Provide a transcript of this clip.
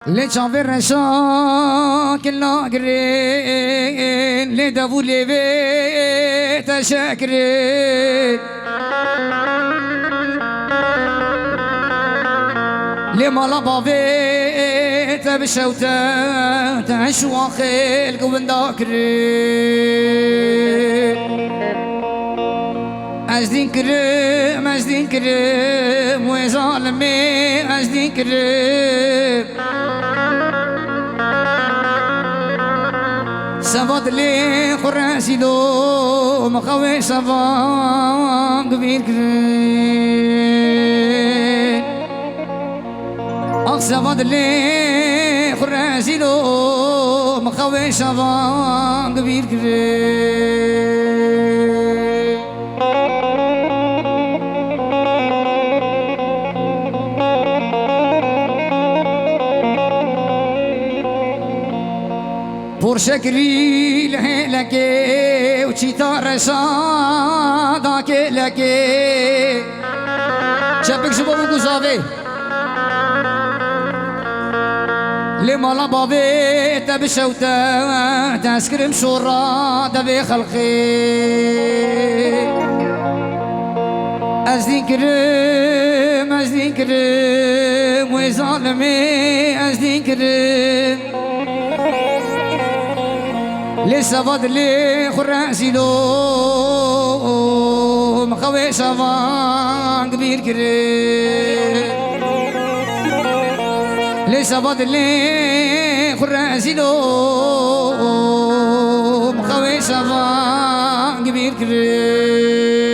Les chavers شاك اللاقرين les دافو les بيت شاكرين les مالا بافيت بشوتا تعيش واخيل قوين داكرين أجدين كريم وظالمي أجدين كريم سفاد لي خراسي دو مخوي سفاد قبيل كريم سفاد لي خراسي دو مخوي سفاد قبيل كريم por شكري لهلكي وشيتا رشادا كلكي شبك شبابو قصافي لما لبابي تبشوتا تسكرم شورا دبي خلقي أزدين كرم وظالمي أزدين كرم لسه فاضلي خراسي لو مخوي شافان كبير كريم لسه فاضلي خراسي لو مخوي شافان كبير كريم